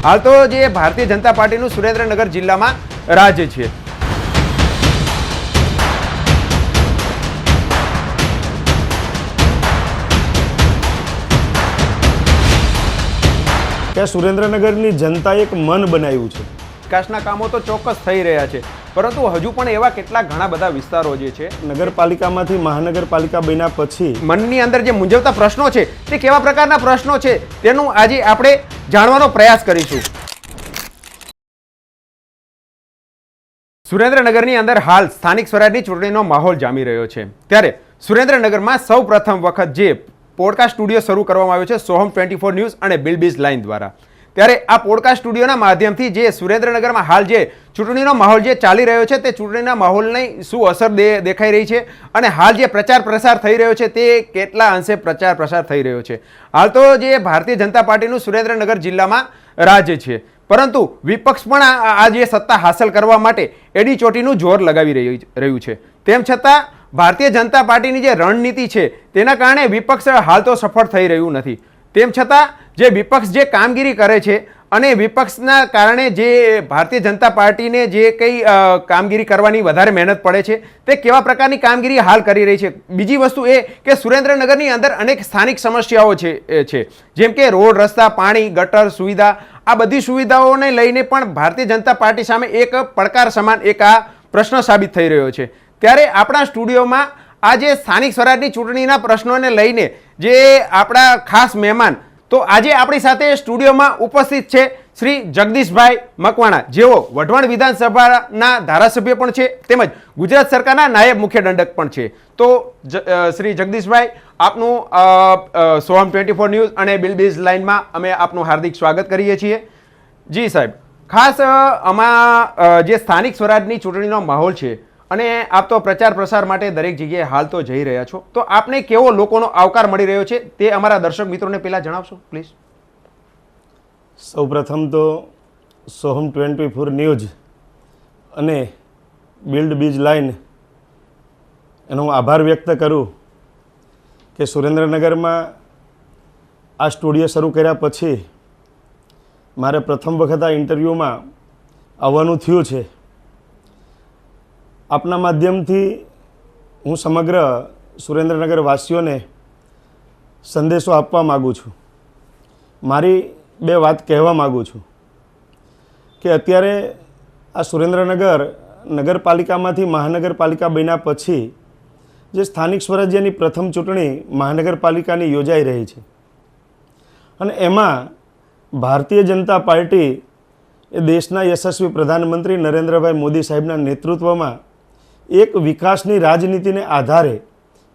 હાલ તો જે ભારતીય જનતા પાર્ટીનું સુરેન્દ્રનગર જિલ્લામાં રાજ છે। કે સુરેન્દ્રનગરની જનતાએ એક મન બનાવ્યું છે। વિકાસના કામો તો ચોક્કસ થઈ રહ્યા છે, પરંતુ હજુ પણ એવા કેટલા ઘણા બધા વિસ્તારો જે છે નગરપાલિકામાંથી મહાનગરપાલિકા બન્યા પછી મનની અંદર જે મૂંઝવતા પ્રશ્નો છે તે કેવા પ્રકારના પ્રશ્નો છે તેનું આજે આપણે જાણવાનો પ્રયાસ કરીશું। સુરેન્દ્રનગરની અંદર હાલ સ્થાનિક સ્વરાજની ચૂંટણીનો માહોલ જામી રહ્યો છે, ત્યારે સુરેન્દ્રનગરમાં સૌ પ્રથમ વખત જે પોડકાસ્ટ સ્ટુડિયો શરૂ કરવામાં આવ્યો છે સોહમ 24 ન્યૂઝ અને બિલ્બીઝ લાઇન દ્વારા। ત્યારે આ પોડકાસ્ટ સ્ટુડિયોના માધ્યમથી જે સુરેન્દ્રનગરમાં હાલ જે ચૂંટણીનો માહોલ જે ચાલી રહ્યો છે તે ચૂંટણીના માહોલની શું અસર દેખાઈ રહી છે અને હાલ જે પ્રચાર પ્રસાર થઈ રહ્યો છે તે કેટલા અંશે પ્રચાર પ્રસાર થઈ રહ્યો છે। હાલ તો જે ભારતીય જનતા પાર્ટીનું સુરેન્દ્રનગર જિલ્લામાં રાજ છે, પરંતુ વિપક્ષ પણ આ જે સત્તા હાંસલ કરવા માટે એડી ચોટીનું જોર લગાવી રહ્યું છે। તેમ છતાં ભારતીય જનતા પાર્ટીની જે રણનીતિ છે તેના કારણે વિપક્ષ હાલ તો સફળ થઈ રહ્યું નથી। તેમ છતાં જે વિપક્ષ જે કામગીરી કરે છે અને વિપક્ષના કારણે જે ભારતીય જનતા પાર્ટીને જે કંઈ કામગીરી કરવાની વધારે મહેનત પડે છે તે કેવા પ્રકારની કામગીરી હાલ કરી રહી છે। બીજી વસ્તુ એ કે સુરેન્દ્રનગરની અંદર અનેક સ્થાનિક સમસ્યાઓ છે, જેમ કે રોડ, રસ્તા, પાણી, ગટર સુવિધા, આ બધી સુવિધાઓને લઈને પણ ભારતીય જનતા પાર્ટી સામે એક પડકાર સમાન એક આ પ્રશ્ન સાબિત થઈ રહ્યો છે। ત્યારે આપણા સ્ટુડિયોમાં આ જે સ્થાનિક સ્વરાજની ચૂંટણીના પ્રશ્નોને લઈને જે આપણા ખાસ મહેમાન તો આજે આપણી સાથે સ્ટુડિયોમાં ઉપસ્થિત છે શ્રી જગદીશભાઈ મકવાણા, જેઓ વઢવાણ વિધાનસભાના ધારાસભ્ય પણ છે તેમજ ગુજરાત સરકારના નાયબ મુખ્ય દંડક પણ છે। તો શ્રી જગદીશભાઈ, આપનું સોહમ 24 ન્યૂઝ અને બિલ્બીઝ લાઇનમાં અમે આપનું હાર્દિક સ્વાગત કરીએ છીએ। જી સાહેબ, ખાસ આમાં જે સ્થાનિક સ્વરાજની ચૂંટણીનો માહોલ છે અને આપ તો પ્રચાર પ્રસાર માટે દરેક જગ્યાએ હાલ તો જઈ રહ્યા છો, તો આપને કેવો લોકોનો આવકાર મળી રહ્યો છે તે અમારા દર્શક મિત્રોને પહેલા જણાવશો પ્લીઝ। સૌપ્રથમ તો સોહમ 24 ન્યૂઝ અને બિલ્બીઝ લાઇન એનો હું આભાર વ્યક્ત કરું કે સુરેન્દ્રનગરમાં આ સ્ટુડિયો શરૂ કર્યા પછી મારે પ્રથમ વખત આ ઇન્ટરવ્યૂમાં આવવાનું થયું છે। આપના માધ્યમથી હું સમગ્ર સુરેન્દ્રનગર વાસીઓને સંદેશો આપવા માગું છું। મારી બે વાત કહેવા માગું છું કે અત્યારે આ સુરેન્દ્રનગર નગરપાલિકામાંથી મહાનગરપાલિકા બન્યા પછી જે સ્થાનિક સ્વરાજ્યની પ્રથમ ચૂંટણી મહાનગરપાલિકાની યોજાઈ રહી છે અને એમાં ભારતીય જનતા પાર્ટી એ દેશના યશસ્વી પ્રધાનમંત્રી નરેન્દ્રભાઈ મોદી સાહેબના નેતૃત્વમાં એક વિકાસની રાજનીતિને આધારે,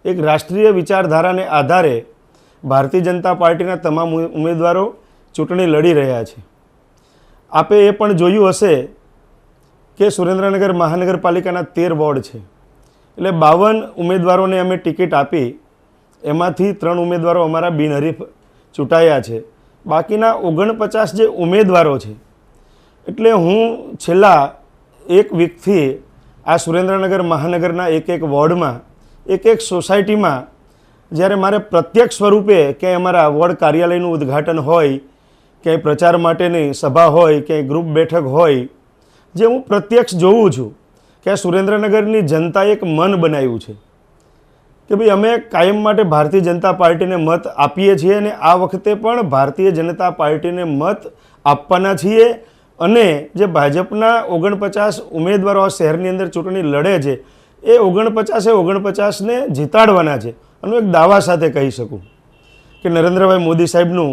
એક રાષ્ટ્રીય વિચારધારાને આધારે ભારતીય જનતા પાર્ટીના તમામ ઉમેદવારો ચૂંટણી લડી રહ્યા છે। આપે એ પણ જોયું હશે કે સુરેન્દ્રનગર મહાનગરપાલિકાના 13 વોર્ડ છે, એટલે 52 ઉમેદવારોને અમે ટિકિટ આપી, એમાંથી 3 ઉમેદવારો અમારા બિનહરીફ ચૂંટાયા છે। બાકીના 49 જે ઉમેદવારો છે, એટલે હું છેલ્લા એક વીકથી આ સુરેન્દ્રનગર મહાનગરના એક વોર્ડમાં, એક સોસાયટીમાં જ્યારે મારે પ્રત્યક્ષ સ્વરૂપે ક્યાંય અમારા વોર્ડ કાર્યાલયનું ઉદ્ઘાટન હોય, ક્યાંય પ્રચાર માટેની સભા હોય, ક્યાંય ગ્રુપ બેઠક હોય, જે હું પ્રત્યક્ષ જોઉં છું કે આ સુરેન્દ્રનગરની જનતાએ એક મન બનાવ્યું છે કે ભાઈ અમે કાયમ માટે ભારતીય જનતા પાર્ટીને મત આપીએ છીએ અને આ વખતે પણ ભારતીય જનતા પાર્ટીને મત આપવાના છીએ। અને જે ભાજપના 49 ઉમેદવારો આ શહેરની અંદર ચૂંટણી લડે છે એ 49ને જીતાડવાના છે। અને એક દાવા સાથે કહી શકું કે નરેન્દ્રભાઈ મોદી સાહેબનું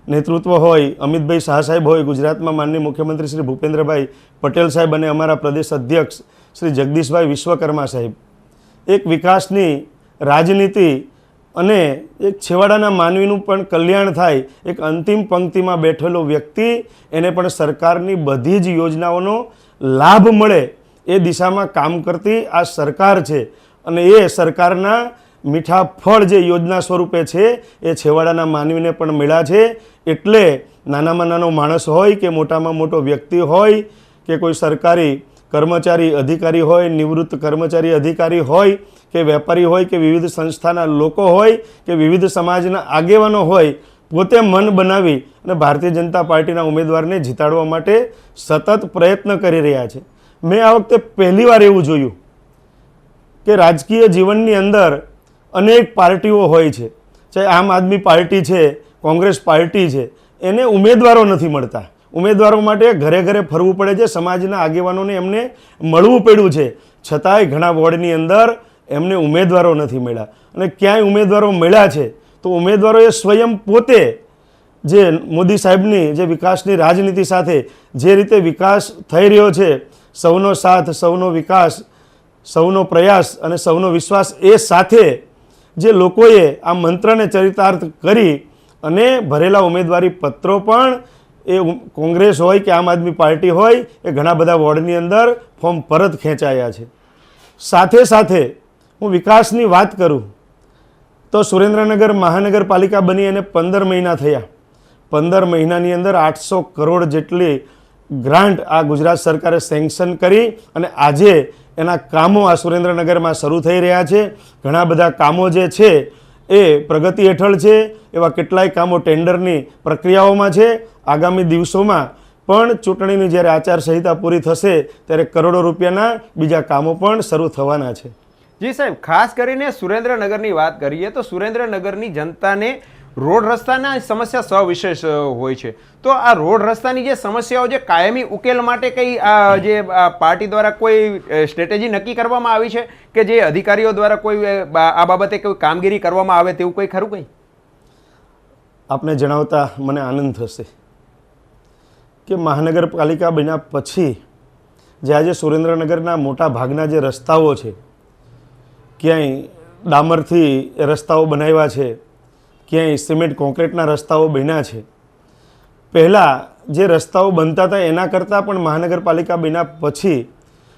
નેતૃત્વ હોય, અમિતભાઈ શાહ સાહેબ હોય, ગુજરાતમાં માનનીય મુખ્યમંત્રી શ્રી ભૂપેન્દ્રભાઈ પટેલ સાહેબ અને અમારા પ્રદેશ અધ્યક્ષ શ્રી જગદીશભાઈ વિશ્વકર્મા સાહેબ, એક વિકાસની રાજનીતિ અને એક છેવાડાના માનવીનું પણ કલ્યાણ થાય, એક અંતિમ પંક્તિમાં બેઠેલો વ્યક્તિ એને પણ સરકારની બધી જ યોજનાઓનો લાભ મળે એ દિશામાં કામ કરતી આ સરકાર છે અને એ સરકારના મીઠા ફળ જે યોજના સ્વરૂપે છે એ છેવાડાના માનવીને પણ મળ્યા છે। એટલે નાનામાં નાનો માણસ હોય કે મોટામાં મોટો વ્યક્તિ હોય કે કોઈ સરકારી કર્મચારી અધિકારી હોય, નિવૃત્ત કર્મચારી અધિકારી હોય કે વેપારી હોય કે વિવિધ સંસ્થાના લોકો હોય કે વિવિધ સમાજના આગેવાનો હોય, પોતે મન બનાવી અને ભારતીય જનતા પાર્ટીના ઉમેદવારને જીતાડવા માટે સતત પ્રયત્ન કરી રહ્યા છે. મેં આ વખતે પહેલીવાર એવું જોયું કે રાજકીય જીવનની અંદર અનેક પાર્ટીઓ હોય છે, ચાહે આમ આદમી પાર્ટી છે, કોંગ્રેસ પાર્ટી છે, એને ઉમેદવારો નથી મળતા. ઉમેદવારો માટે ઘરે ઘરે ફરવું પડે છે, સમાજના આગેવાનોને એમને મળવું પડ્યું છે, છતાંય ઘણા વોર્ડની અંદર એમને ઉમેદવારો નથી મળ્યા. અને ક્યાંય ઉમેદવારો મળ્યા છે તો ઉમેદવારોએ સ્વયં પોતે જે મોદી સાહેબની જે વિકાસની રાજનીતિ સાથે જે રીતે વિકાસ થઈ રહ્યો છે, સૌનો સાથ, સૌનો વિકાસ, સૌનો પ્રયાસ અને સૌનો વિશ્વાસ, એ સાથે જે લોકોએ આ મંત્રને ચરિતાર્થ કરી અને ભરેલા ઉમેદવારી પત્રો પણ એ કોંગ્રેસ હોય કે આમ આદમી પાર્ટી હોય એ ઘણા બધા વોર્ડની અંદર ફોર્મ પરત ખેંચાયા છે. સાથે સાથે હું વિકાસની વાત કરું તો સુરેન્દ્રનગર મહાનગરપાલિકા બની અને 15 મહિના થયા. 15 મહિનાની અંદર 800 કરોડ જેટલી ગ્રાન્ટ આ ગુજરાત સરકારે સેન્કશન કરી અને આજે એના કામો આ સુરેન્દ્રનગરમાં શરૂ થઈ રહ્યા છે. ઘણા બધા કામો જે છે એ પ્રગતિ હેઠળ છે. એવા કેટલાય કામો ટેન્ડરની પ્રક્રિયાઓમાં છે. આગામી દિવસોમાં પણ ચૂંટણીની જ્યારે આચારસંહિતા પૂરી થશે ત્યારે કરોડો રૂપિયાના બીજા કામો પણ શરૂ થવાના છે. જી સાહેબ, ખાસ કરીને સુરેન્દ્રનગરની વાત કરીએ તો સુરેન્દ્રનગરની જનતાને રોડ રસ્તાના સમસ્યા સવિશેષ હોય છે. તો આ રોડ રસ્તાની જે સમસ્યાઓ જે કાયમી ઉકેલ માટે કઈ જે પાર્ટી દ્વારા કોઈ સ્ટ્રેટેજી નક્કી કરવામાં આવી છે કે જે અધિકારીઓ દ્વારા કોઈ આ બાબતે કોઈ કામગીરી કરવામાં આવે તેવું કોઈ ખરું કંઈ? આપને જણાવતા મને આનંદ થશે કે મહાનગરપાલિકા બન્યા પછી જે આજે સુરેન્દ્રનગરના મોટા ભાગના જે રસ્તાઓ છે, ક્યાંય ડામરથી રસ્તાઓ બનાવ્યા છે, ક્યાંય સિમેન્ટ કોન્ક્રીટના રસ્તાઓ બન્યા છે. પહેલાં જે રસ્તાઓ બનતા હતા એના કરતાં પણ મહાનગરપાલિકા બન્યા પછી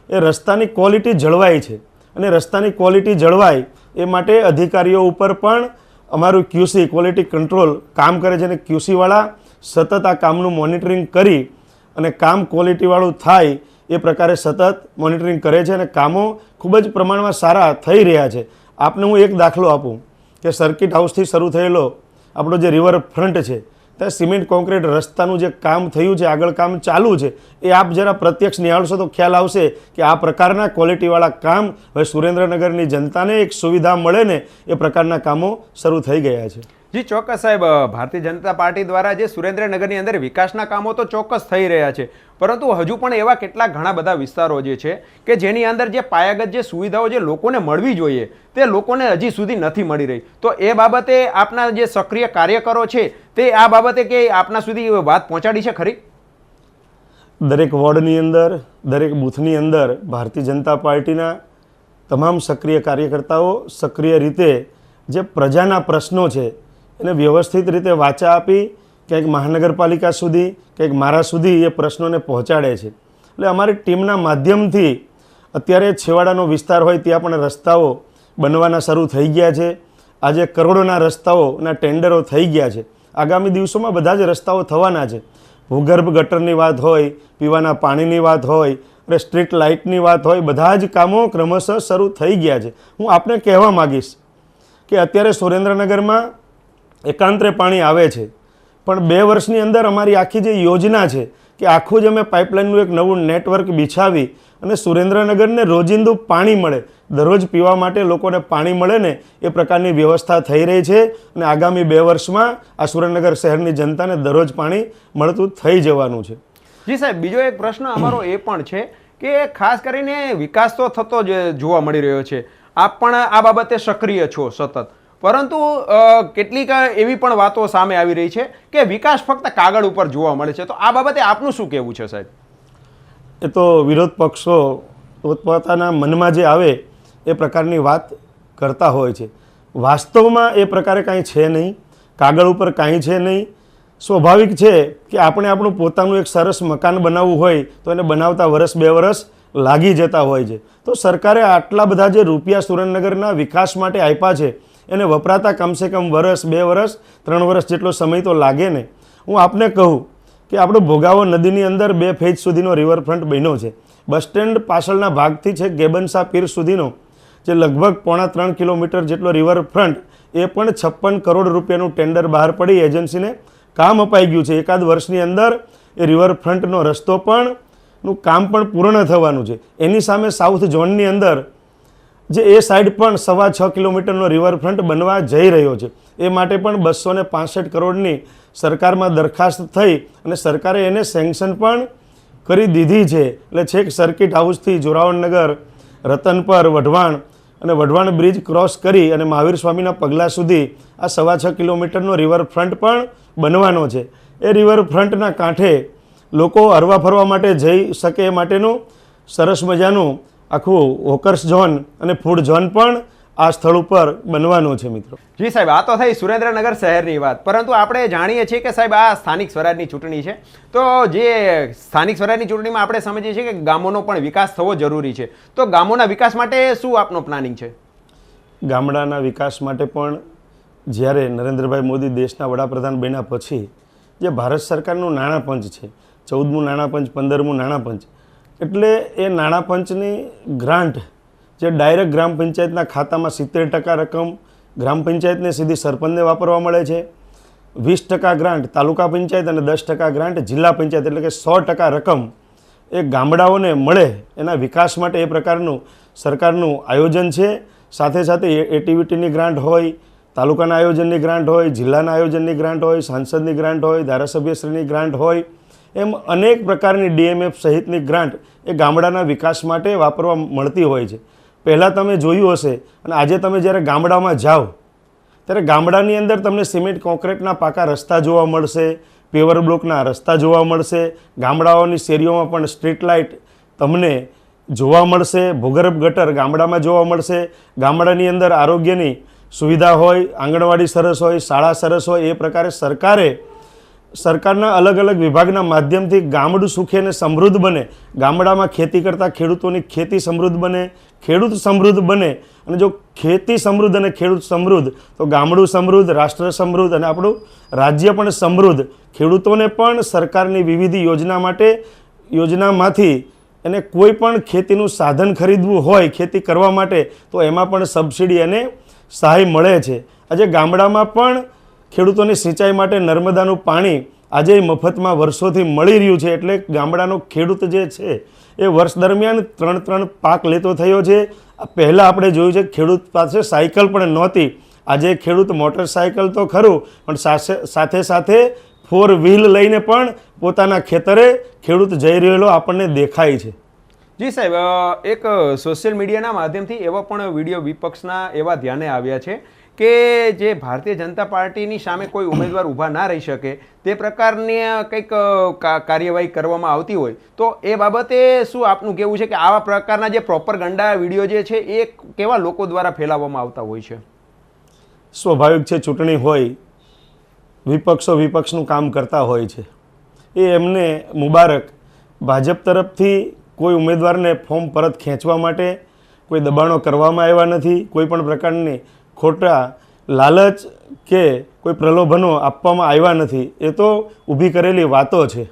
એ રસ્તાની ક્વોલિટી જળવાઈ છે. અને રસ્તાની ક્વોલિટી જળવાય એ માટે અધિકારીઓ ઉપર પણ અમારું ક્યુસી ક્વોલિટી કંટ્રોલ કામ કરે છે. અને ક્યુસીવાળા સતત આ કામનું મોનિટરિંગ કરી અને કામ ક્વોલિટીવાળું થાય એ પ્રકારે સતત મોનિટરિંગ કરે છે અને કામો ખૂબ જ પ્રમાણમાં સારા થઈ રહ્યા છે. આપને હું એક દાખલો આપું કે સર્કિટ હાઉસથી શરૂ થયેલો આપણો જે રિવરફ્રન્ટ છે ત્યાં સિમેન્ટ કોન્ક્રીટ રસ્તાનું જે કામ થયું છે, આગળ કામ ચાલુ છે, એ આપ જરા પ્રત્યક્ષ નિહાળશો તો ખ્યાલ આવશે કે આ પ્રકારના ક્વોલિટીવાળા કામ હવે સુરેન્દ્રનગરની જનતાને એક સુવિધા મળે ને એ પ્રકારના કામો શરૂ થઈ ગયા છે. જી ચોક્કસ સાહેબ, ભારતીય જનતા પાર્ટી દ્વારા જે સુરેન્દ્રનગરની અંદર વિકાસના કામો તો ચોક્કસ થઈ રહ્યા છે, પરંતુ હજુ પણ એવા કેટલા ઘણા બધા વિસ્તારો જે છે કે જેની અંદર જે પાયાગત જે સુવિધાઓ જે લોકોને મળવી જોઈએ તે લોકોને હજી સુધી નથી મળી રહી. તો એ બાબતે આપના જે સક્રિય કાર્યકરો છે તે આ બાબતે કે આપના સુધી વાત પહોંચાડી છે ખરી? દરેક વોર્ડની અંદર, દરેક બૂથની અંદર ભારતીય જનતા પાર્ટીના તમામ સક્રિય કાર્યકર્તાઓ સક્રિય રીતે જે પ્રજાના પ્રશ્નો છે એને વ્યવસ્થિત રીતે વાચા આપી ક્યાંક મહાનગરપાલિકા સુધી ક્યાંક મારા સુધી એ પ્રશ્નોને પહોંચાડે છે. એટલે અમારી ટીમના માધ્યમથી અત્યારે છેવાડાનો વિસ્તાર હોય ત્યાં પણ રસ્તાઓ બનવાના શરૂ થઈ ગયા છે. આજે કરોડોના રસ્તાઓના ટેન્ડરો થઈ ગયા છે. આગામી દિવસોમાં બધા જ રસ્તાઓ થવાના છે. ભૂગર્ભ ગટરની વાત હોય, પીવાના પાણીની વાત હોય અને સ્ટ્રીટ લાઇટની વાત હોય, બધા જ કામો ક્રમશઃ શરૂ થઈ ગયા છે. હું આપને કહેવા માગીશ કે અત્યારે સુરેન્દ્રનગરમાં એકાંતરે પાણી આવે છે, પણ 2 વર્ષની અંદર અમારી આખી જે યોજના છે કે આખું જ અમે પાઇપલાઇનનું એક નવું નેટવર્ક બિછાવી અને સુરેન્દ્રનગરને રોજિંદુ પાણી મળે, દરરોજ પીવા માટે લોકોને પાણી મળે ને એ પ્રકારની વ્યવસ્થા થઈ રહી છે. અને આગામી 2 વર્ષમાં આ સુરેન્દ્રનગર શહેરની જનતાને દરરોજ પાણી મળતું થઈ જવાનું છે. જી સાહેબ, બીજો એક પ્રશ્ન અમારો એ પણ છે કે ખાસ કરીને વિકાસ તો થતો જ જોવા મળી રહ્યો છે, આપ પણ આ બાબતે સક્રિય છો સતત, પરંતુ કેટલીક એવી પણ વાતો સામે આવી રહી છે કે વિકાસ ફક્ત કાગળ ઉપર જોવા મળે છે. તો આ બાબતે આપનું શું કહેવું છે સાહેબ? એ તો વિરોધ પક્ષો પોતપોતાના મનમાં જે આવે એ પ્રકારની વાત કરતા હોય છે. વાસ્તવમાં એ પ્રકારે કાંઈ છે નહીં, કાગળ ઉપર કાંઈ છે નહીં. સ્વાભાવિક છે કે આપણે આપણું પોતાનું એક સરસ મકાન બનાવવું હોય તો એને બનાવતા 1-2 વર્ષ લાગી જતા હોય છે. તો સરકારે આટલા બધા જે રૂપિયા સુરેન્દ્રનગરના વિકાસ માટે આપ્યા છે એને વપરાતા કમસે કમ 1 વર્ષ, 2 વર્ષ, 3 વર્ષ જેટલો સમય તો લાગે ને. હું આપને કહું કે આપણો ભોગાવો નદીની અંદર 2 ફેજ સુધીનો રિવરફ્રન્ટ બન્યો છે. બસ સ્ટેન્ડ પાછળના ભાગથી છે ગેબનશા પીર સુધીનો જે લગભગ 2.5-3 કિલોમીટર જેટલો રિવરફ્રન્ટ એ પણ 56 કરોડ રૂપિયાનું ટેન્ડર બહાર પડી એજન્સીને કામ અપાઈ ગયું છે. એકાદ વર્ષની અંદર એ રિવરફ્રન્ટનો રસ્તો પણ નું કામ પણ પૂર્ણ થવાનું છે. એની સામે સાઉથ ઝોનની અંદર જે એ સાઈડ પણ 6.5 કિલોમીટરનો રિવરફ્રન્ટ બનવા જઈ રહ્યો છે. એ માટે પણ 265 કરોડની સરકારમાં દરખાસ્ત થઈ અને સરકારે એને સેન્કશન પણ કરી દીધી છે. એટલે છેક સર્કિટ હાઉસથી જોરાવરનગર, રતનપર, વઢવાણ અને વઢવાણ બ્રિજ ક્રોસ કરી અને મહાવીર સ્વામીના પગલા સુધી આ 6.5 કિલોમીટરનો રિવરફ્રન્ટ પણ બનવાનો છે. એ રિવરફ્રન્ટના કાંઠે લોકો હરવા ફરવા માટે જઈ શકે એ માટેનું સરસ મજાનું આખું હોકર્સ ઝોન અને ફૂડ ઝોન પણ આ સ્થળ ઉપર બનવાનું છે મિત્રો. જી સાહેબ, આ તો થઈ સુરેન્દ્રનગર શહેરની વાત, પરંતુ આપણે જાણીએ છીએ કે સાહેબ આ સ્થાનિક સ્વરાજની ચૂંટણી છે, તો જે સ્થાનિક સ્વરાજની ચૂંટણીમાં આપણે સમજીએ છીએ કે ગામોનો પણ વિકાસ થવો જરૂરી છે, તો ગામોના વિકાસ માટે શું આપનો પ્લાનિંગ છે? ગામડાના વિકાસ માટે પણ જ્યારે નરેન્દ્રભાઈ મોદી દેશના વડાપ્રધાન બન્યા પછી જે ભારત સરકારનું નાણાં પંચ છે, 14મું નાણાં પંચ, 15મું નાણાં પંચ, એટલે એ નાણાં પંચની ગ્રાન્ટ જે ડાયરેક્ટ ગ્રામ પંચાયતના ખાતામાં 70% રકમ ગ્રામ પંચાયતને સીધી સરપંચને વાપરવા મળે છે, 20% ગ્રાન્ટ તાલુકા પંચાયત અને 10% ગ્રાન્ટ જિલ્લા પંચાયત, એટલે કે 100% રકમ એ ગામડાઓને મળે એના વિકાસ માટે એ પ્રકારનું સરકારનું આયોજન છે. સાથે સાથે એટીવીટીની ગ્રાન્ટ હોય, તાલુકાના આયોજનની ગ્રાન્ટ હોય, જિલ્લાના આયોજનની ગ્રાન્ટ હોય, સાંસદની ગ્રાન્ટ હોય, ધારાસભ્યશ્રીની ગ્રાન્ટ હોય, એમ અનેક પ્રકારની ડીએમએફ સહિતની ગ્રાન્ટ એ ગામડાના વિકાસ માટે વાપરવા મળતી હોય છે. પહેલાં તમે જોયું હશે અને આજે તમે જ્યારે ગામડામાં જાઓ ત્યારે ગામડાની અંદર તમને સિમેન્ટ કોન્ક્રીટના પાકા રસ્તા જોવા મળશે, પેવર બ્લોકના રસ્તા જોવા મળશે, ગામડાઓની શેરીઓમાં પણ સ્ટ્રીટ લાઇટ તમને જોવા મળશે, ભૂગર્ભ ગટર ગામડામાં જોવા મળશે, ગામડાની અંદર આરોગ્યની સુવિધા હોય, આંગણવાડી સરસ હોય, શાળા સરસ હોય. એ પ્રકારે સરકારના અલગ અલગ વિભાગના માધ્યમથી ગામડું સુખી અને સમૃદ્ધ બને, ગામડામાં ખેતી કરતા ખેડૂતોની ખેતી સમૃદ્ધ બને, ખેડૂત સમૃદ્ધ બને. અને જો ખેતી સમૃદ્ધ અને ખેડૂત સમૃદ્ધ તો ગામડું સમૃદ્ધ, રાષ્ટ્ર સમૃદ્ધ અને આપણું રાજ્ય પણ સમૃદ્ધ. ખેડૂતોને પણ સરકારની વિવિધ યોજનામાંથી એને કોઈ પણ ખેતીનું સાધન ખરીદવું હોય ખેતી કરવા માટે તો એમાં પણ સબસિડી અને સહાય મળે છે. આજે ગામડામાં પણ ખેડૂતોની સિંચાઈ માટે નર્મદાનું પાણી આજે મફતમાં વર્ષોથી મળી રહ્યું છે. એટલે ગામડાનો ખેડૂત જે છે એ વર્ષ દરમિયાન 3 પાક લેતો થયો છે. પહેલાં આપણે જોયું છે ખેડૂત પાસે સાયકલ પણ નહોતી. આજે ખેડૂત મોટરસાયકલ તો ખરું પણ સાથે સાથે 4 વ્હીલ લઈને પણ પોતાના ખેતરે ખેડૂત જઈ રહેલો આપણને દેખાય છે. જી સાહેબ, એક સોશિયલ મીડિયાના માધ્યમથી એવા પણ વિડીયો વિપક્ષના એવા ધ્યાને આવ્યા છે કે જે ભારતીય જનતા પાર્ટીની સામે કોઈ ઉમેદવાર ઊભા ના રહી શકે તે પ્રકારની કંઈક કાર્યવાહી કરવામાં આવતી હોય, તો એ બાબતે શું આપનું કહેવું છે કે આવા પ્રકારના જે પ્રોપરગંડા વિડીયો જે છે એ કેવા લોકો દ્વારા ફેલાવવામાં આવતા હોય છે? સ્વાભાવિક છે, ચૂંટણી હોય, વિપક્ષો વિપક્ષનું કામ કરતા હોય છે. એ એમને મુબારક. ભાજપ તરફથી કોઈ ઉમેદવારને ફોર્મ પરત ખેંચવા માટે કોઈ દબાણો કરવામાં આવ્યા નથી, કોઈ પણ પ્રકારની ખોટા લાલચ કે કોઈ પ્રલોભનો આપવામાં આવ્યા નથી. એ તો ઊભી કરેલી વાતો છે.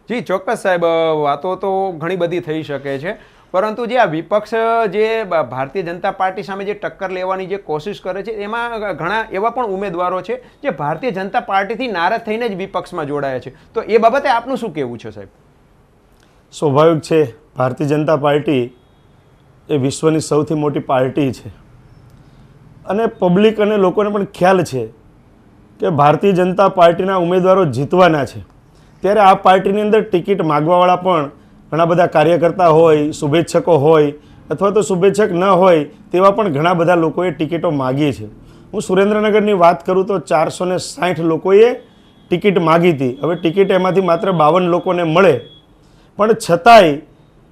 જી ચોક્કસ સાહેબ, વાતો તો ઘણી બધી થઈ શકે છે, પરંતુ જે આ વિપક્ષ જે ભારતીય જનતા પાર્ટી સામે જે ટક્કર લેવાની જે કોશિશ કરે છે એમાં ઘણા એવા પણ ઉમેદવારો છે જે ભારતીય જનતા પાર્ટીથી નારાજ થઈને જ વિપક્ષમાં જોડાયા છે, તો એ બાબતે આપનું શું કહેવું છે સાહેબ? સ્વાભાવિક છે, ભારતીય જનતા પાર્ટી એ વિશ્વની સૌથી મોટી પાર્ટી છે અને પબ્લિક અને લોકોને પણ ખ્યાલ છે કે ભારતીય જનતા પાર્ટીના ઉમેદવારો જીતવાના છે. ત્યારે આ પાર્ટીની અંદર ટિકિટ માગવાવાળા પણ ઘણા બધા કાર્યકર્તા હોય, શુભેચ્છકો હોય અથવા તો શુભેચ્છક ન હોય તેવા પણ ઘણા બધા લોકોએ ટિકિટો માગી છે. હું સુરેન્દ્રનગરની વાત કરું તો 460 લોકોએ ટિકિટ માગી હતી. હવે ટિકિટ એમાંથી માત્ર 52 લોકોને મળે, પણ છતાંય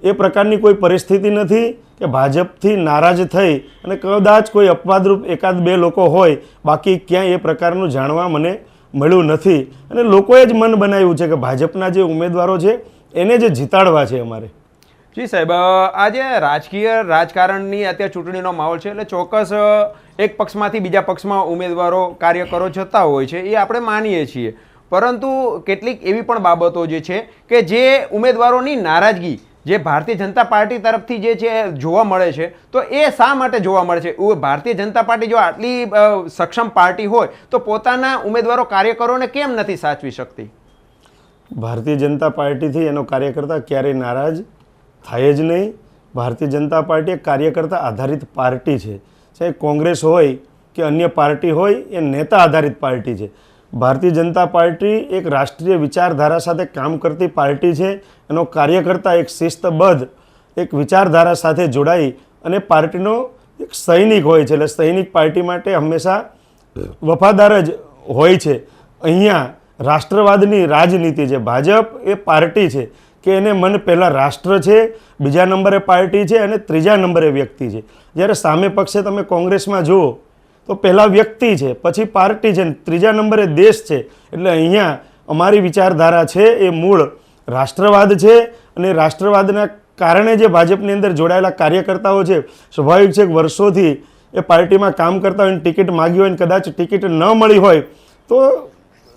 એ પ્રકારની કોઈ પરિસ્થિતિ નથી કે ભાજપથી નારાજ થઈ અને કદાચ કોઈ અપવાદરૂપ 1-2 લોકો હોય, બાકી ક્યાંય એ પ્રકારનું જાણવા મને મળ્યું નથી. અને લોકોએ જ મન બનાવ્યું છે કે ભાજપના જે ઉમેદવારો છે એને જ જીતાડવા છે અમારે. જી સાહેબ, આજે રાજકારણની અત્યારે ચૂંટણીનો માહોલ છે, એટલે ચોક્કસ એક પક્ષમાંથી બીજા પક્ષમાં ઉમેદવારો કાર્યકરો જતા હોય છે, એ આપણે માનીએ છીએ, પરંતુ કેટલીક એવી પણ બાબતો જે છે કે જે ઉમેદવારોની નારાજગી જે ભારતીય જનતા પાર્ટી તરફથી જે છે જોવા મળે છે, તો એ શા માટે જોવા મળે છે? ભારતીય જનતા પાર્ટી જો આટલી સક્ષમ પાર્ટી હોય તો પોતાના ઉમેદવારો કાર્યકરોને કેમ નથી સાચવી શકતી? ભારતીય જનતા પાર્ટીથી એનો કાર્યકર્તા ક્યારેય નારાજ થાય જ નહીં. ભારતીય જનતા પાર્ટી એક કાર્યકર્તા આધારિત પાર્ટી છે. ચાહે કોંગ્રેસ હોય કે અન્ય પાર્ટી હોય, એ નેતા આધારિત પાર્ટી છે. ભારતીય જનતા પાર્ટી એક રાષ્ટ્રીય વિચારધારા સાથે કામ કરતી પાર્ટી છે. એનો કાર્યકર્તા એક શિસ્તબદ્ધ એક વિચારધારા સાથે જોડાઈ અને પાર્ટીનો એક સૈનિક હોય છે. એટલે સૈનિક પાર્ટી માટે હંમેશા વફાદાર જ હોય છે. અહીંયા રાષ્ટ્રવાદની રાજનીતિ છે. ભાજપ એ પાર્ટી છે કે એને મન પહેલાં રાષ્ટ્ર છે, બીજા નંબરે પાર્ટી છે અને ત્રીજા નંબરે વ્યક્તિ છે. જ્યારે સામે પક્ષે તમે કોંગ્રેસમાં જુઓ તો પહેલાં વ્યક્તિ છે, પછી પાર્ટી છે, ત્રીજા નંબરે દેશ છે. એટલે અહીંયા અમારી વિચારધારા છે એ મૂળ રાષ્ટ્રવાદ છે અને રાષ્ટ્રવાદના કારણે જે ભાજપની અંદર જોડાયેલા કાર્યકર્તાઓ છે, સ્વાભાવિક છે કે વર્ષોથી એ પાર્ટીમાં કામ કરતા હોય, ટિકિટ માગી હોય ને કદાચ ટિકિટ ન મળી હોય તો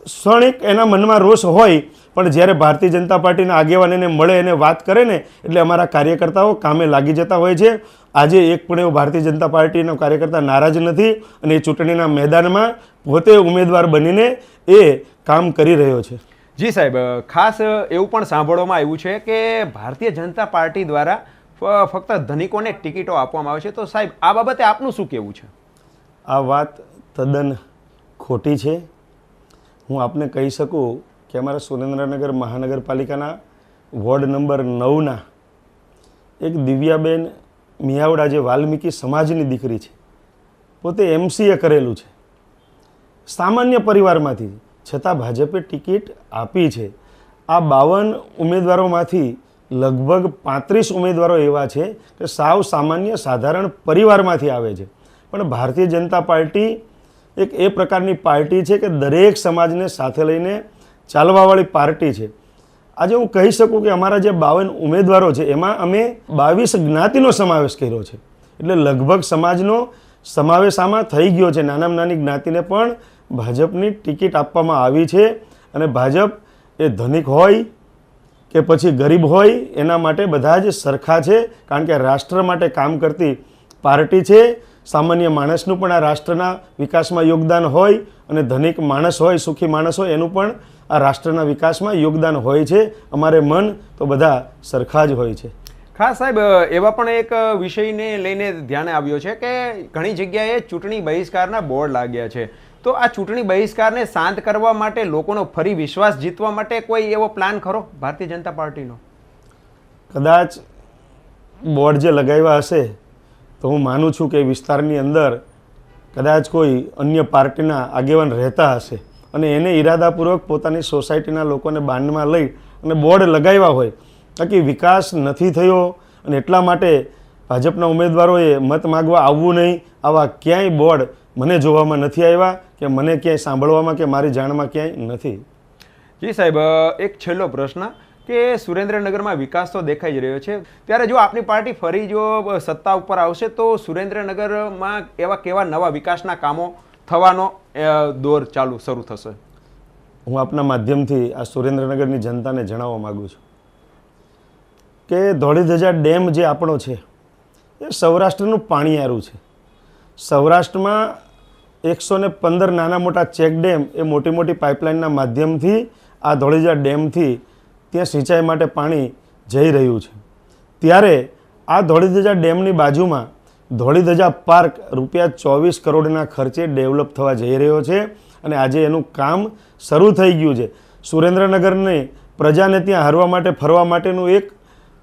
ક્ષણિક એના મનમાં રોષ હોય, પણ જ્યારે ભારતીય જનતા પાર્ટીના આગેવાનને મળે એને વાત કરે ને એટલે અમારા કાર્યકર્તાઓ કામે લાગી જતા હોય છે. આજે એક પણ એવો ભારતીય જનતા પાર્ટીનો કાર્યકર્તા નારાજ નથી અને એ ચૂંટણીના મેદાનમાં પોતે ઉમેદવાર બનીને એ કામ કરી રહ્યો છે. જી સાહેબ, ખાસ એવું પણ સાંભળવામાં આવ્યું છે કે ભારતીય જનતા પાર્ટી દ્વારા ફક્ત ધનિકોને ટિકિટો આપવામાં આવે છે, તો સાહેબ આ બાબતે આપનું શું કહેવું છે? આ વાત તદ્દન ખોટી છે. હું આપને કહી શકું કે અમારા સુરેન્દ્રનગર મહાનગરપાલિકાના વોર્ડ નંબર 9ના એક દિવ્યાબેન મિયાવડા, જે વાલ્મીકી સમાજની દીકરી છે, પોતે MCA કરેલું છે, સામાન્ય પરિવારમાંથી, છતાં ભાજપે ટિકિટ આપી છે. આ 52 ઉમેદવારોમાંથી લગભગ 35 ઉમેદવારો એવા છે કે સાવ સામાન્ય સાધારણ પરિવારમાંથી આવે છે. પણ ભારતીય જનતા પાર્ટી એક એ પ્રકારની પાર્ટી છે કે દરેક સમાજને સાથે લઈને ચાલવાવાળી પાર્ટી છે. આજે હું કહી શકું કે અમારા જે 52 ઉમેદવારો છે એમાં અમે 22 જ્ઞાતિનો સમાવેશ કર્યો છે. એટલે લગભગ સમાજનો સમાવેશ આમાં થઈ ગયો છે. નાનામાં નાની જ્ઞાતિને પણ ભાજપની ટિકિટ આપવામાં આવી છે. અને ભાજપ એ ધનિક હોય કે પછી ગરીબ હોય એના માટે બધા જ સરખા છે, કારણ કે રાષ્ટ્ર માટે કામ કરતી પાર્ટી છે. સામાન્ય માણસનું પણ આ રાષ્ટ્રના વિકાસમાં યોગદાન હોય અને ધનિક માણસ હોય, સુખી માણસ હોય, એનું પણ આ રાષ્ટ્રના વિકાસમાં યોગદાન હોય છે. અમારે મન તો બધા સરખા જ હોય છે. ખાસ સાહેબ, એવા પણ એક વિષયને લઈને ધ્યાને આવ્યો છે કે ઘણી જગ્યાએ ચૂંટણી બહિષ્કારના બોર્ડ લાગ્યા છે, તો આ ચૂંટણી બહિષ્કારને શાંત કરવા માટે, લોકોનો ફરી વિશ્વાસ જીતવા માટે કોઈ એવો પ્લાન ખરો ભારતીય જનતા પાર્ટીનો? કદાચ બોર્ડ જે લગાવ્યા હશે તો હું માનું છું કે વિસ્તારની અંદર કદાચ કોઈ અન્ય પાર્ટીના આગેવાન રહેતા હશે અને એને ઈરાદાપૂર્વક પોતાની સોસાયટીના લોકોને બાંધમાં લઈ અને બોર્ડ લગાવ્યા હોય કે વિકાસ નથી થયો અને એટલા માટે ભાજપના ઉમેદવારોએ મત માગવા આવવું નહીં. આવા ક્યાંય બોર્ડ મને જોવામાં નથી આવ્યા કે મને ક્યાંય સાંભળવામાં કે મારી જાણમાં ક્યાંય નથી. જી સાહેબ, એક છેલ્લો પ્રશ્ન કે સુરેન્દ્રનગરમાં વિકાસ તો દેખાઈ જ રહ્યો છે, ત્યારે જો આપની પાર્ટી ફરી જો સત્તા ઉપર આવશે તો સુરેન્દ્રનગરમાં એવા કેવા નવા વિકાસના કામો થવાનો દોર શરૂ થશે? હું આપના માધ્યમથી આ સુરેન્દ્રનગરની જનતાને જણાવવા માગું છું કે ધોળીધજા ડેમ જે આપણો છે એ સૌરાષ્ટ્રનું પાણીયારું છે. સૌરાષ્ટ્રમાં 115 નાના મોટા ચેક ડેમ એ મોટી મોટી પાઇપલાઇનના માધ્યમથી આ ધોળીધજા ડેમથી ત્યાં સિંચાઈ માટે પાણી જઈ રહ્યું છે. ત્યારે આ ધોળીધજા ડેમની બાજુમાં ધોળીધજા પાર્ક ₹24 કરોડના ખર્ચે ડેવલપ થવા જઈ રહ્યો છે અને આજે એનું કામ શરૂ થઈ ગયું છે. સુરેન્દ્રનગરની પ્રજાને ત્યાં હરવા માટે, ફરવા માટેનું એક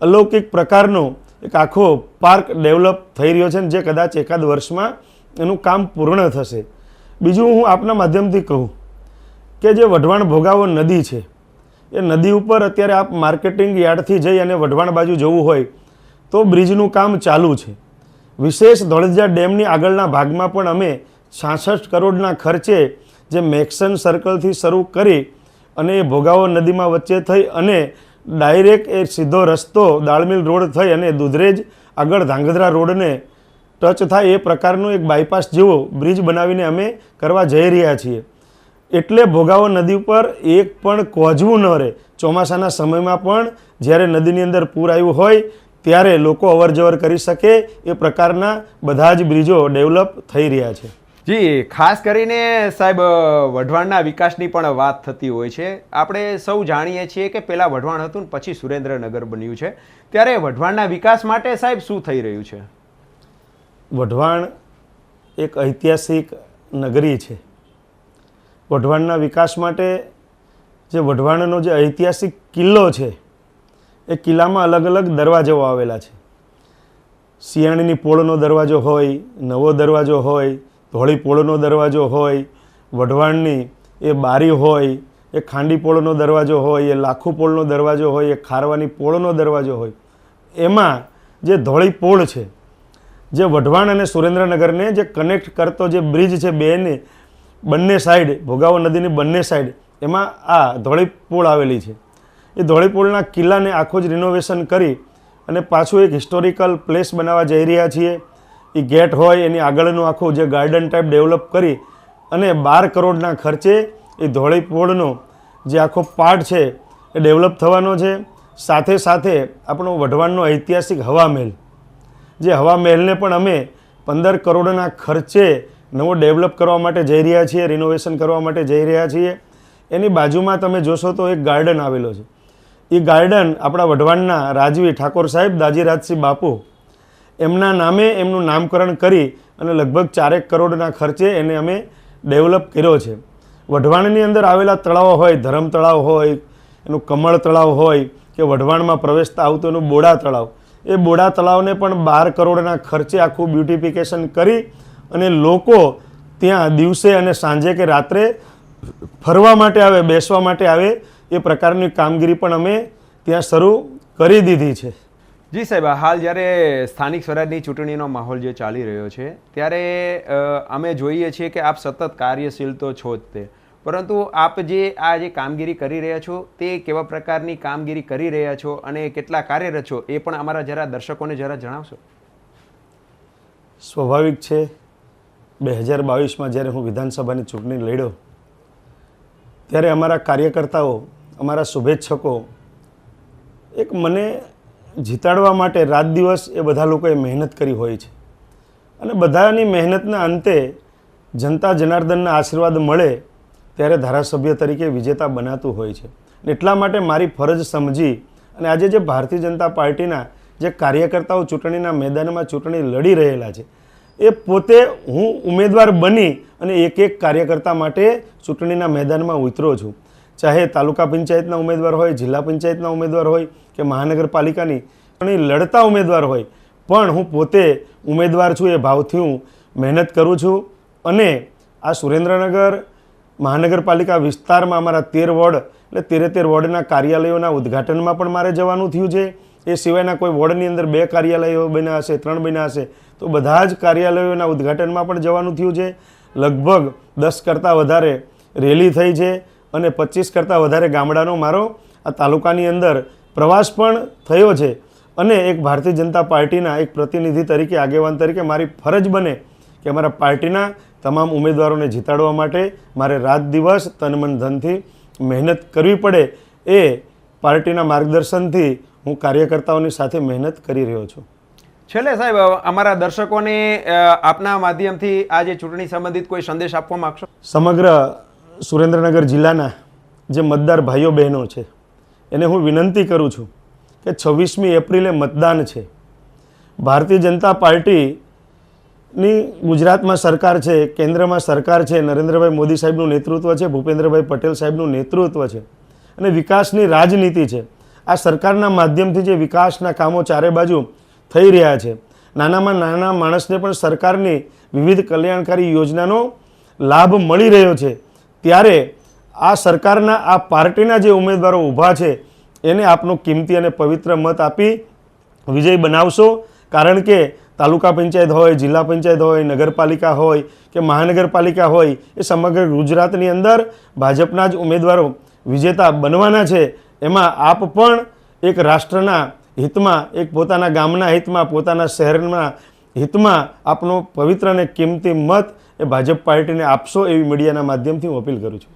અલૌકિક પ્રકારનો એક આખો પાર્ક ડેવલપ થઈ રહ્યો છે, જે કદાચ એકાદ વર્ષમાં એનું કામ પૂર્ણ થશે. બીજું હું આપના માધ્યમથી કહું કે જે વઢવાણ ભોગાવો નદી છે, એ નદી ઉપર અત્યારે આપ માર્કેટિંગ યાર્ડથી જઈ અને વઢવાણ બાજુ જવું હોય તો બ્રિજનું કામ ચાલુ છે. વિશેષ ધોળીધજા ડેમની આગળના ભાગમાં પણ અમે 66 કરોડના ખર્ચે જે મેક્સન સર્કલથી શરૂ કરી અને એ ભોગાવો નદીમાં વચ્ચે થઈ અને ડાયરેક્ટ એ સીધો રસ્તો દાળમિલ રોડ થઈ અને દુધરેજ આગળ ધાંગધ્રા રોડને ટચ થાય એ પ્રકારનું એક બાયપાસ જેવો બ્રિજ બનાવીને અમે કરવા જઈ રહ્યા છીએ. એટલે ભોગાવો નદી ઉપર એક પણ કોઝવું ન રહે. ચોમાસાના સમયમાં પણ જ્યારે નદીની અંદર પૂર આવ્યું હોય ત્યારે લોકો અવરજવર કરી શકે એ પ્રકારના બધા જ બ્રિજો ડેવલપ થઈ રહ્યા છે. જી, ખાસ કરીને સાહેબ વઢવાણના વિકાસની પણ વાત થતી હોય છે. આપણે સૌ જાણીએ છીએ કે પહેલાં વઢવાણ હતું ને પછી સુરેન્દ્રનગર બન્યું છે. ત્યારે વઢવાણના વિકાસ માટે સાહેબ શું થઈ રહ્યું છે? વઢવાણ એક ઐતિહાસિક નગરી છે. વઢવાણના વિકાસ માટે જે વઢવાણનો જે ઐતિહાસિક કિલ્લો છે એ કિલ્લામાં અલગ અલગ દરવાજાઓ આવેલા છે. શિયાળીની પોળનો દરવાજો હોય, નવો દરવાજો હોય, ધોળી પોળનો દરવાજો હોય, વઢવાણની એ બારી હોય, એ ખાંડી પોળનો દરવાજો હોય, એ લાખુ પોળનો દરવાજો હોય, એ ખારવાની પોળનો દરવાજો હોય. એમાં જે ધોળી પોળ છે, જે વઢવાણ અને સુરેન્દ્રનગરને જે કનેક્ટ કરતો જે બ્રિજ છે બંને સાઈડ, ભોગાવો નદીની બંને સાઈડ, એમાં આ ધોળી પોળ આવેલી છે. એ ધોળી પોળના કિલ્લાને આખું જ રિનોવેશન કરી અને પાછું એક હિસ્ટોરિકલ પ્લેસ બનાવવા જઈ રહ્યા છીએ. એ ગેટ હોય એની આગળનું આખું જે ગાર્ડન ટાઈપ ડેવલપ કરી અને 12 કરોડના ખર્ચે એ ધોળી પોળનો જે આખો પાર્ટ છે એ ડેવલપ થવાનો છે. સાથે સાથે આપણો વઢવાણનો ઐતિહાસિક હવા મહેલ, જે હવા મહેલને પણ અમે 15 કરોડના ખર્ચે નવો ડેવલપ કરવા માટે જઈ રહ્યા છીએ, રિનોવેશન કરવા માટે જઈ રહ્યા છીએ. એની બાજુમાં તમે જોશો તો એક ગાર્ડન આવેલો છે. એ ગાર્ડન આપણા વઢવાણના રાજવી ઠાકોર સાહેબ દાજીરાજસિંહ બાપુ એમના નામે એમનું નામકરણ કરી અને લગભગ 4 કરોડના ખર્ચે એને અમે ડેવલપ કર્યો છે. વઢવાણની અંદર આવેલા તળાવો હોય, ધરમ તળાવ હોય, એનું કમળ તળાવ હોય કે વઢવાણમાં પ્રવેશતા આવતું એનું બોડા તળાવ, એ બોડા તળાવને પણ 12 કરોડના ખર્ચે આખું બ્યુટિફિકેશન કરી અને લોકો ત્યાં દિવસે અને સાંજે કે રાત્રે ફરવા માટે આવે, બેસવા માટે આવે એ પ્રકારની કામગીરી પણ અમે ત્યાં શરૂ કરી દીધી છે. જી સાહેબ, હાલ જ્યારે સ્થાનિક સ્વરાજની ચૂંટણીનો માહોલ જે ચાલી રહ્યો છે ત્યારે અમે જોઈએ છીએ કે આપ સતત કાર્યશીલ તો છો જ તે, પરંતુ આપ જે આ જે કામગીરી કરી રહ્યા છો તે કેવા પ્રકારની કામગીરી કરી રહ્યા છો અને કેટલા કાર્યરત છો એ પણ અમારા જરા દર્શકોને જરા જણાવશો. સ્વાભાવિક છે, 2022માં જ્યારે હું વિધાનસભાની ચૂંટણી લડ્યો ત્યારે અમારા કાર્યકર્તાઓ, અમારા શુભેચ્છકો એક મને જીતાડવા માટે રાત દિવસ એ બધા લોકોએ મહેનત કરી હોય છે અને બધાની મહેનતના અંતે જનતા જનાર્દનના આશીર્વાદ મળે ત્યારે ધારાસભ્ય તરીકે વિજેતા બનાતું હોય છે. એટલા માટે મારી ફરજ સમજી અને આજે જે ભારતીય જનતા પાર્ટીના જે કાર્યકર્તાઓ ચૂંટણીના મેદાનમાં ચૂંટણી લડી રહેલા છે એ પોતે હું ઉમેદવાર બની અને એક એક કાર્યકર્તા માટે ચૂંટણીના મેદાનમાં ઉતરો છું. ચાહે તાલુકા પંચાયતના ઉમેદવાર હોય, જિલ્લા પંચાયતના ઉમેદવાર હોય કે મહાનગરપાલિકાની લડતા ઉમેદવાર હોય, પણ હું પોતે ઉમેદવાર છું એ ભાવથી હું મહેનત કરું છું. અને આ સુરેન્દ્રનગર મહાનગરપાલિકા વિસ્તારમાં અમારા 13 વોર્ડ એટલે 13 વોર્ડના કાર્યાલયોના ઉદ્ઘાટનમાં પણ મારે જવાનું થયું છે. એ સિવાયના કોઈ વોર્ડની અંદર 2 કાર્યાલયો બન્યા હશે, 3 બન્યા હશે, તો બધા જ કાર્યાલયોના ઉદ્ઘાટનમાં પણ જવાનું થયું છે. લગભગ 10 કરતાં વધારે રેલી થઈ છે અને 25 કરતાં વધારે ગામડાનો મારો આ તાલુકાની અંદર પ્રવાસ પણ થયો છે. અને એક ભારતીય જનતા પાર્ટીના એક પ્રતિનિધિ તરીકે, આગેવાન તરીકે મારી ફરજ બને કે અમારા પાર્ટીના તમામ ઉમેદવારોને જીતાડવા માટે મારે રાત દિવસ તન મન ધનથી મહેનત કરવી પડે. એ પાર્ટીના માર્ગદર્શનથી હું કાર્યકર્તાઓની સાથે મહેનત કરી રહ્યો છું. છેલ્લે સાહેબ, અમારા દર્શકોને આપના માધ્યમથી આ જે ચૂંટણી સંબંધિત કોઈ સંદેશ આપવા માંગશો? સમગ્ર સુરેન્દ્રનગર જિલ્લાના જે મતદાર ભાઈઓ બહેનો છે એને હું વિનંતી કરું છું કે 26મી એપ્રિલે મતદાન છે. ભારતીય જનતા પાર્ટીની ગુજરાતમાં સરકાર છે, કેન્દ્રમાં સરકાર છે, નરેન્દ્રભાઈ મોદી સાહેબનું નેતૃત્વ છે, ભૂપેન્દ્રભાઈ પટેલ સાહેબનું નેતૃત્વ છે અને વિકાસની રાજનીતિ છે. આ સરકારના માધ્યમથી જે વિકાસના કામો ચારે બાજુ થઈ રહ્યા છે, નાનામાં નાના માણસને પણ સરકારની વિવિધ કલ્યાણકારી યોજનાનો લાભ મળી રહ્યો છે, ત્યારે આ સરકારના આ પાર્ટીના જે ઉમેદવારો ઊભા છે એને આપનો કિંમતી અને પવિત્ર મત આપી વિજય બનાવશો. કારણ કે તાલુકા પંચાયત હોય, જિલ્લા પંચાયત હોય, નગરપાલિકા હોય કે મહાનગરપાલિકા હોય, એ સમગ્ર ગુજરાતની અંદર ભાજપના જ ઉમેદવારો વિજેતા બનવાના છે. એમાં આપ પણ એક રાષ્ટ્રના હિતમાં, એક પોતાના ગામના હિતમાં, પોતાના શહેરમાં હિતમાં આપનો પવિત્ર અને કિંમતી મત એ ભાજપ પાર્ટીને આપશો એવી મીડિયાના માધ્યમથી હું અપીલ કરું છું.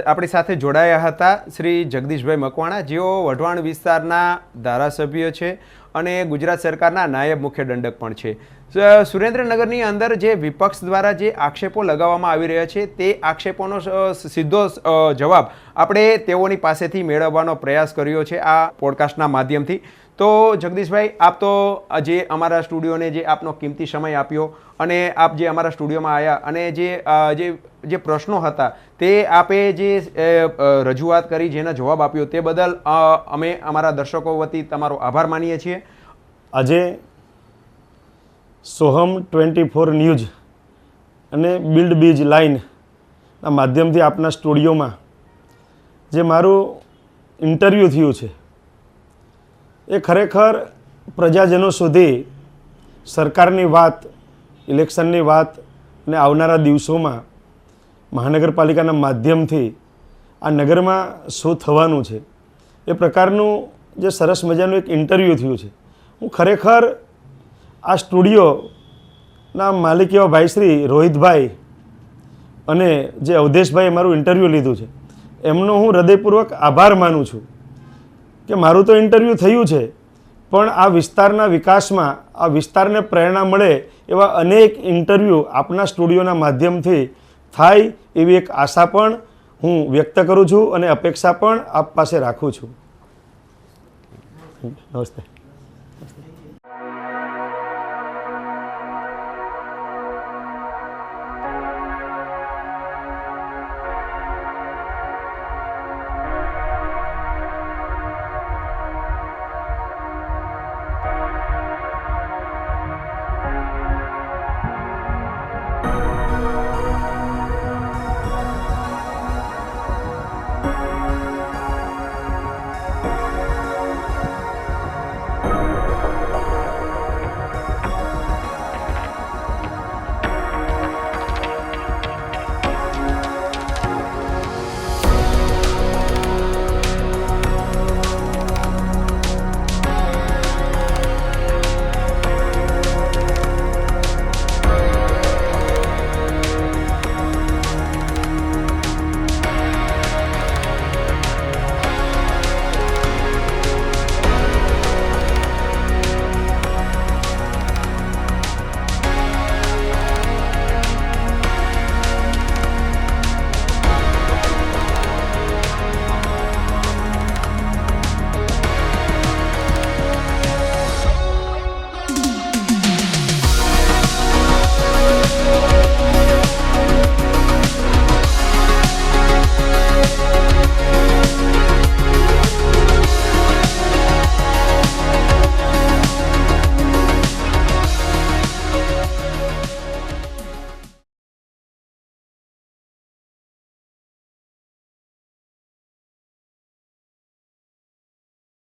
આપણી સાથે જોડાયા હતા શ્રી જગદીશભાઈ મકવાણા, જેઓ વઢવાણ વિસ્તારના ધારાસભ્ય છે અને ગુજરાત સરકારના નાયબ મુખ્ય દંડક પણ છે. સુરેન્દ્રનગરની અંદર જે વિપક્ષ દ્વારા જે આક્ષેપો લગાવવામાં આવી રહ્યા છે તે આક્ષેપોનો સીધો જવાબ આપણે તેઓની પાસેથી મેળવવાનો પ્રયાસ કર્યો છે આ પોડકાસ્ટના માધ્યમથી. તો જગદીશભાઈ, આપ તો જે અમારા સ્ટુડિયોને જે આપનો કિંમતી સમય આપ્યો અને આપ જે અમારા સ્ટુડિયોમાં આવ્યા અને જે પ્રશ્નો હતા તે આપે જે રજૂઆત કરી, જેનો જવાબ આપ્યો તે બદલ અમે અમારા દર્શકો વતી તમારો આભાર માનીએ છીએ. આજે સોહમ 24 ન્યૂઝ અને બિલ્ડ બીજ લાઇનના માધ્યમથી આપના સ્ટુડિયોમાં જે મારું ઇન્ટરવ્યૂ થયું છે એ ખરેખર પ્રજાજનો સુધી સરકારની વાત, ઇલેક્શનની વાત અને આવનારા દિવસોમાં મહાનગરપાલિકાના માધ્યમથી આ નગરમાં શું થવાનું છે એ પ્રકારનું જે સરસ મજાનું એક ઇન્ટરવ્યૂ થયું છે. હું ખરેખર આ સ્ટુડિયોના માલિક એવા ભાઈ શ્રી રોહિતભાઈ અને જે અવધેશભાઈએ મારું ઇન્ટરવ્યૂ લીધું છે એમનો હું હૃદયપૂર્વક આભાર માનું છું કે મારું તો ઇન્ટરવ્યૂ થયું છે, પણ આ વિસ્તારના વિકાસમાં, આ વિસ્તારને પ્રેરણા મળે એવા અનેક ઇન્ટરવ્યૂ આપના સ્ટુડિયોના માધ્યમથી થાય એવી એક આશા પણ હું વ્યક્ત કરું છું અને અપેક્ષા પણ આપ પાસે રાખું છું. નમસ્તે.